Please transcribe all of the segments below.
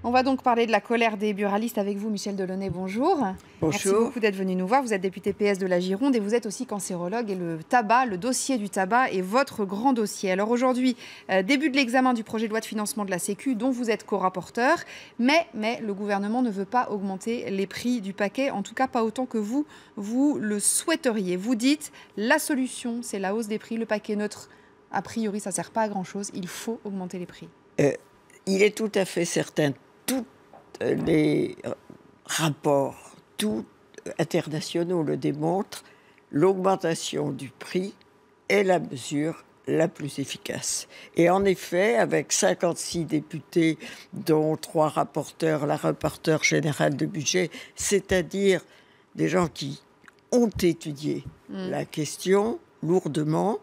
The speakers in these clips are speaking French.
On va donc parler de la colère des buralistes avec vous, Michel Delaunay, bonjour. Merci Bonjour. beaucoup d'être venu nous voir. Vous êtes député PS de la Gironde et vous êtes aussi cancérologue. Et le tabac, le dossier du tabac est votre grand dossier. Alors aujourd'hui, début de l'examen du projet de loi de financement de la Sécu dont vous êtes co-rapporteur. Mais le gouvernement ne veut pas augmenter les prix du paquet, en tout cas pas autant que vous le souhaiteriez. Vous dites la solution, c'est la hausse des prix. Le paquet neutre, a priori, ça ne sert pas à grand-chose. Il faut augmenter les prix. Il est tout à fait certain, tous les rapports, tous internationaux le démontrent, l'augmentation du prix est la mesure la plus efficace. Et en effet, avec 56 députés, dont 3 rapporteurs, la rapporteure générale de budget, c'est-à-dire des gens qui ont étudié la question lourdement,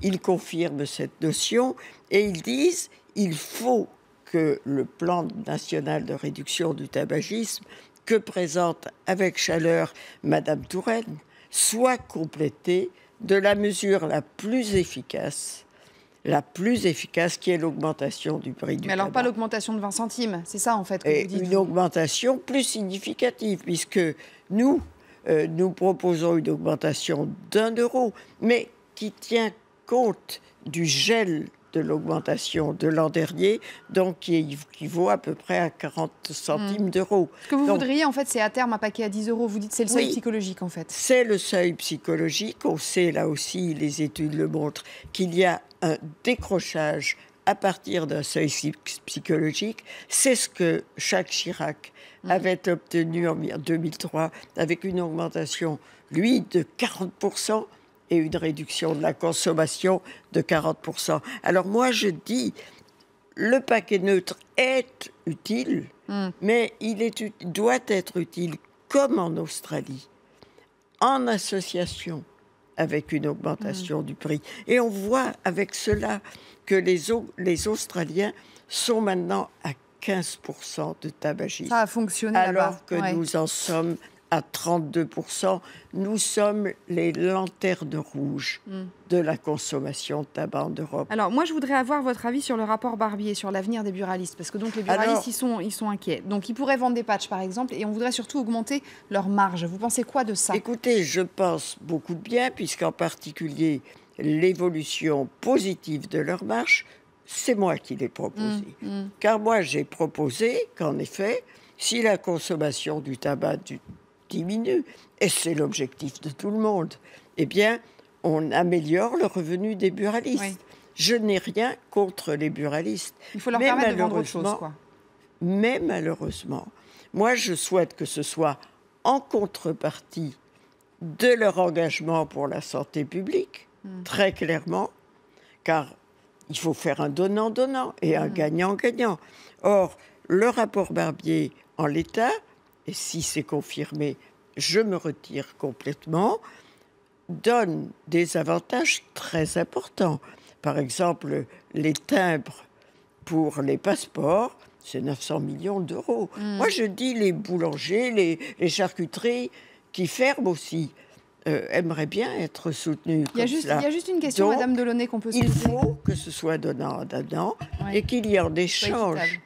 ils confirment cette notion et ils disent il faut que le plan national de réduction du tabagisme que présente avec chaleur Madame Touraine soit complété de la mesure la plus efficace qui est l'augmentation du prix du tabac. Mais alors pas l'augmentation de 20 centimes, c'est ça en fait que et vous dites. Une augmentation plus significative, puisque nous proposons une augmentation d'1 €, mais qui tient compte du gel de l'augmentation de l'an dernier, donc qui vaut à peu près à 40 centimes d'euros. Ce que vous voudriez, en fait, c'est à terme un paquet à 10 €. Vous dites c'est le seuil psychologique, en fait. C'est le seuil psychologique. On sait, là aussi, les études le montrent, qu'il y a un décrochage à partir d'un seuil psychologique. C'est ce que Jacques Chirac avait obtenu en 2003, avec une augmentation, lui, de 40%, et une réduction de la consommation de 40%. Alors moi, je dis, le paquet neutre est utile, mais il doit être utile comme en Australie, en association avec une augmentation du prix. Et on voit avec cela que les Australiens sont maintenant à 15% de tabagisme. Ça a fonctionné là-bas. Alors que nous en sommes à 32%, nous sommes les lanternes rouges de la consommation de tabac en Europe. Alors moi, je voudrais avoir votre avis sur le rapport Barbier, sur l'avenir des buralistes, parce que donc les buralistes, ils sont inquiets. Donc ils pourraient vendre des patchs, par exemple, et on voudrait surtout augmenter leur marge. Vous pensez quoi de ça? Écoutez, je pense beaucoup de bien, puisqu'en particulier l'évolution positive de leur marge, c'est moi qui l'ai proposé. Car moi, j'ai proposé qu'en effet, si la consommation du tabac diminue, et c'est l'objectif de tout le monde, eh bien, on améliore le revenu des buralistes. Oui. Je n'ai rien contre les buralistes. Il faut leur permettre de vendre autre chose, quoi. Mais malheureusement, moi, je souhaite que ce soit en contrepartie de leur engagement pour la santé publique, très clairement, car il faut faire un donnant-donnant et un gagnant-gagnant. Or, le rapport Barbier, en l'état, et si c'est confirmé, je me retire complètement, donne des avantages très importants. Par exemple, les timbres pour les passeports, c'est 900 millions d'euros. Moi, je dis les boulangers, les charcuteries qui ferment aussi, aimeraient bien être soutenus comme cela. Il y a juste une question, donc, Madame Delaunay, qu'on peut se poser. Il faut que ce soit donnant-donnant et qu'il y ait en échange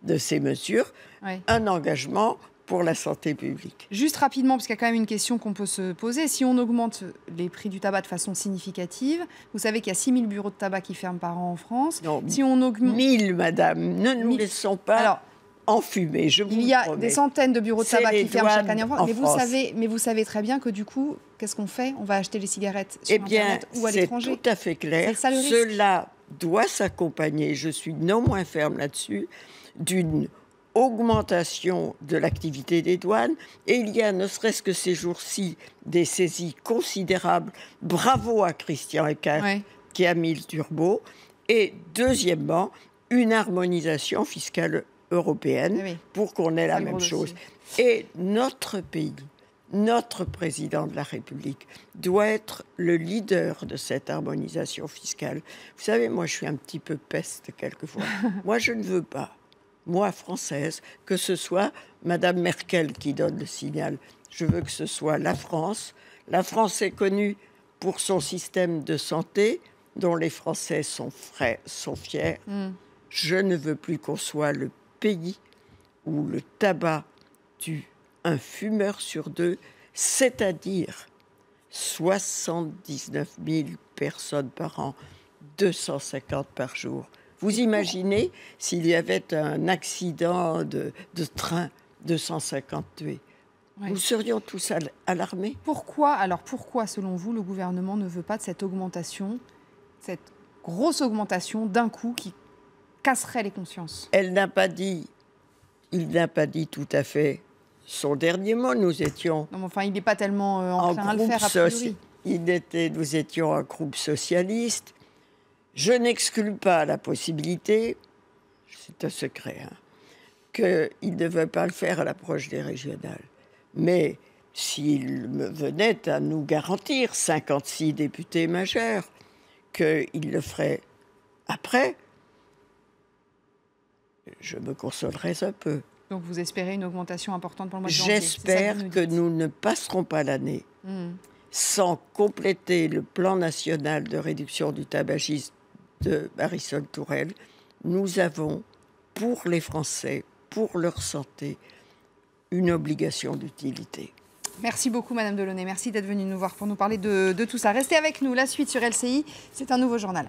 de ces mesures un engagement pour la santé publique. Juste rapidement, parce qu'il y a quand même une question qu'on peut se poser. Si on augmente les prix du tabac de façon significative, vous savez qu'il y a 6 000 bureaux de tabac qui ferment par an en France. Non, si on augmente... 1000, madame, ne nous laissons pas enfumer, je vous Il y a promets. des centaines de bureaux de tabac qui ferment chaque année en France. Mais vous savez très bien que du coup, qu'est-ce qu'on fait? On va acheter les cigarettes sur Internet ou à l'étranger. C'est tout à fait clair. Cela doit s'accompagner, je suis non moins ferme là-dessus, d'une augmentation de l'activité des douanes, et il y a, ne serait-ce que ces jours-ci, des saisies considérables. Bravo à Christian Eckert qui a mis le turbo. Et deuxièmement, une harmonisation fiscale européenne pour qu'on ait la même chose. Et notre pays, notre président de la République doit être le leader de cette harmonisation fiscale. Vous savez, moi, je suis un petit peu peste quelquefois. Moi, je ne veux pas, moi, française, que ce soit Madame Merkel qui donne le signal. Je veux que ce soit la France. La France est connue pour son système de santé, dont les Français sont fiers. Je ne veux plus qu'on soit le pays où le tabac tue un fumeur sur 2, c'est-à-dire 79 000 personnes par an, 250 par jour. Vous imaginez s'il y avait un accident de train, 250 tués. Oui. Nous serions tous alarmés. Pourquoi, selon vous, le gouvernement ne veut pas de cette augmentation, cette grosse augmentation d'un coup qui casserait les consciences? Il n'a pas dit tout à fait son dernier mot. Nous étions... Non, mais enfin, il n'est pas tellement enclin à le faire, a priori. Nous étions un groupe socialiste. Je n'exclus pas la possibilité, c'est un secret, qu'il ne veut pas le faire à l'approche des régionales. Mais s'il venait à nous garantir 56 députés majeurs qu'il le ferait après, je me consolerais un peu. Donc vous espérez une augmentation importante pour le mois de janvier? J'espère que nous ne passerons pas l'année sans compléter le plan national de réduction du tabagisme de Marisol Touraine. Nous avons, pour les Français, pour leur santé, une obligation d'utilité. Merci beaucoup, Madame Delaunay. Merci d'être venue nous voir pour nous parler de tout ça. Restez avec nous. La suite sur LCI, c'est un nouveau journal.